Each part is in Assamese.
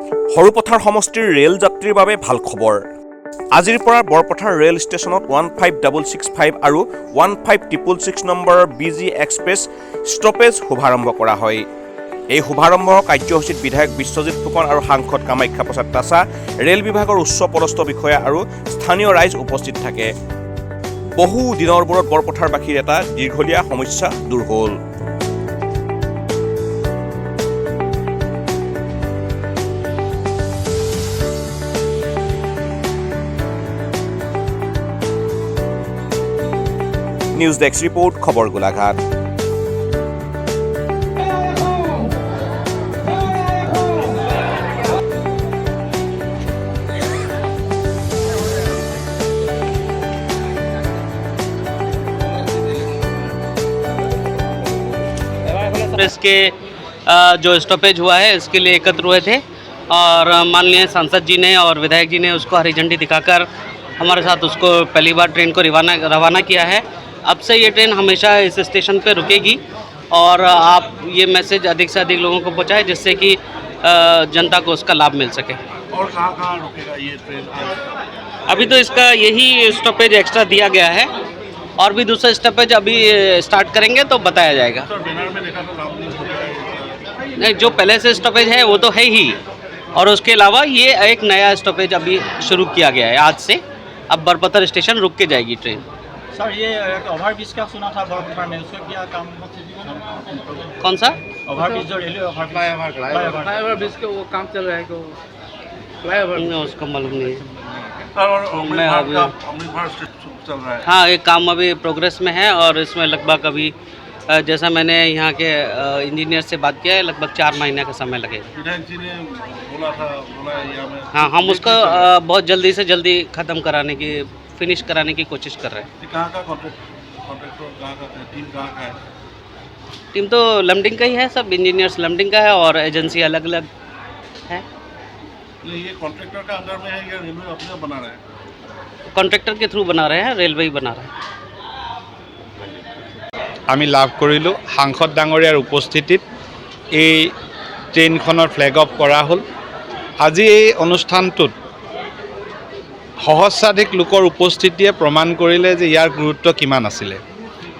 সৰুপথাৰ সমষ্টিৰ ৰেল যাত্ৰীৰ বাবে ভাল খবৰ। আজিৰ পৰা বৰপথাৰ ৰেল ষ্টেচনত 15665 আৰু 15666 নম্বৰৰ BG এক্সপ্ৰেছ ষ্টপেজ শুভাৰম্ভ কৰা হয়। এই শুভাৰম্ভ কাৰ্যসূচীত বিধায়ক বিশ্বজিৎ ফুকন আৰু সাংসদ কামাখ্যা প্ৰসাদ তাছা, ৰেল বিভাগৰ উচ্চ পদস্থ বিষয়া আৰু স্থানীয় ৰাইজ উপস্থিত থাকে। বহু দিনৰ মূৰত বৰপথাৰবাসীৰ এটা দীৰ্ঘলীয়া সমস্যা দূৰ হ'ল। নিউজ ডেস্ক ৰিপোৰ্ট, খবৰ গোলাঘাট। इसके जो स्टॉपेज हुआ है इसके लिए एकत्र हुए थे और माननीय सांसद जी ने और विधायक जी ने उसको हरी झंडी दिखाकर हमारे साथ उसको पहली बार ट्रेन को रवाना किया है। अब से ये ट्रेन हमेशा इस स्टेशन पे रुकेगी और आप ये मैसेज अधिक से अधिक लोगों को पहुंचाएं जिससे कि जनता को उसका लाभ मिल सके। और कहाँ रुकेगा ये ट्रेन? अभी तो इसका यही स्टॉपेज एक्स्ट्रा दिया गया है और भी दूसरा स्टॉपेज अभी स्टार्ट करेंगे तो बताया जाएगा। तो बैनर में देखा था लाभ नहीं होगा। नहीं, जो पहले से स्टॉपेज है वो तो है ही और उसके अलावा ये एक नया स्टॉपेज अभी शुरू किया गया है आज से। अब बरपतर स्टेशन रुक के जाएगी ट्रेन। सर, ये ओवरब्रिज का सुना था बरपतर में, उसका क्या काम? कौन सा ओवरब्रिज? जो रेलवे फ्लाईओवर का वो काम चल रहा है को फ्लाईओवर उसका मालूम नहीं है। और अमृत भारत चल रहा है। हाँ, एक काम अभी प्रोग्रेस में है और इसमें लगभग अभी जैसा मैंने यहाँ के इंजीनियर से बात किया है लगभग 4 महीने का समय लगेगा। विधायक जी ने बोला यहाँ में। हाँ, हम उसको बहुत जल्दी से जल्दी ख़त्म कराने की फिनिश कराने की कोशिश कर रहे हैं। कहाँ का कॉन्ट्रैक्टर कहाँ का टीम कहाँ का है? टीम तो लमडिंग का ही है, सब इंजीनियर्स लमडिंग का है और एजेंसी अलग अलग है। ये कॉन्ट्रैक्टर का अंदर में है या रेलवे अपने बना रहे हैं? कॉन्ट्रैक्टर के थ्रू बना रहे हैं, रेलवे ही बना रहे हैं। আমি লাভ কৰিলোঁ সাংসদ ডাঙৰীয়াৰ উপস্থিতিত এই ট্ৰেইনখনৰ ফ্লেগ অফ কৰা হ'ল। আজি এই অনুষ্ঠানটোত সহস্ৰাধিক লোকৰ উপস্থিতিয়ে প্ৰমাণ কৰিলে যে ইয়াৰ গুৰুত্ব কিমান আছিলে।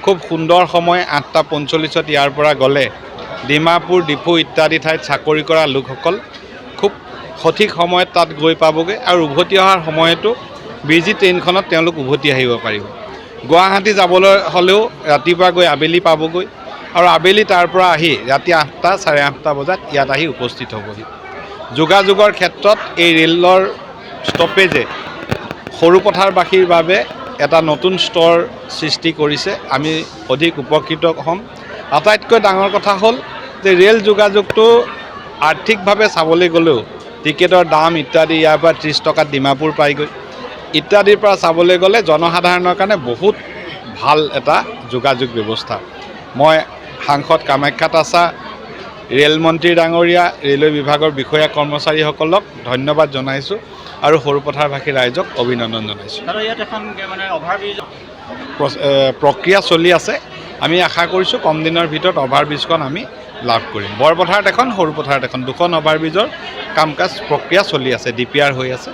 খুব সুন্দৰ সময় 8:45 ইয়াৰ পৰা গ'লে ডিমাপুৰ ডিপু ইত্যাদি ঠাইত চাকৰি কৰা লোকসকল খুব সঠিক সময়ত তাত গৈ পাবগৈ আৰু উভতি অহাৰ সময়তো BG ট্ৰেইনখনত তেওঁলোক উভতি আহিব পাৰিব। গুৱাহাটী যাবলৈ হ'লেও ৰাতিপুৱা গৈ আবেলি পাবগৈ আৰু আবেলি তাৰ পৰা আহি ৰাতি 8টা 8:30 বজাত ইয়াত আহি উপস্থিত হ'বহি। যোগাযোগৰ ক্ষেত্ৰত এই ৰেলৰ ষ্টপেজে সৰুপথাৰবাসীৰ বাবে এটা নতুন স্তৰ সৃষ্টি কৰিছে। আমি অধিক উপকৃত হ'ম। আটাইতকৈ ডাঙৰ কথা হ'ল যে ৰেল যোগাযোগটো আৰ্থিকভাৱে চাবলৈ গ'লেও টিকেটৰ দাম ইত্যাদি ইয়াৰ পৰা 30 টকাত ডিমাপুৰ পাইগৈ ইত্যাদিৰ পৰা চাবলৈ গ'লে জনসাধাৰণৰ কাৰণে বহুত ভাল এটা যোগাযোগ ব্যৱস্থা। মই সাংসদ কামাখ্যা তাছা, ৰেলমন্ত্ৰী ডাঙৰীয়া, ৰেলৱে বিভাগৰ বিষয়া কৰ্মচাৰীসকলক ধন্যবাদ জনাইছোঁ আৰু সৰুপথাৰবাসী ৰাইজক অভিনন্দন জনাইছোঁ। প্ৰক্ৰিয়া চলি আছে। আমি আশা কৰিছোঁ কম দিনৰ ভিতৰত অভাৰব্ৰিজখন আমি লাভ কৰিম। বৰপথাৰত এখন, সৰুপথাৰত এখন, দুখন অভাৰব্ৰিজৰ কাম কাজ প্ৰক্ৰিয়া চলি আছে, DPR হৈ আছে।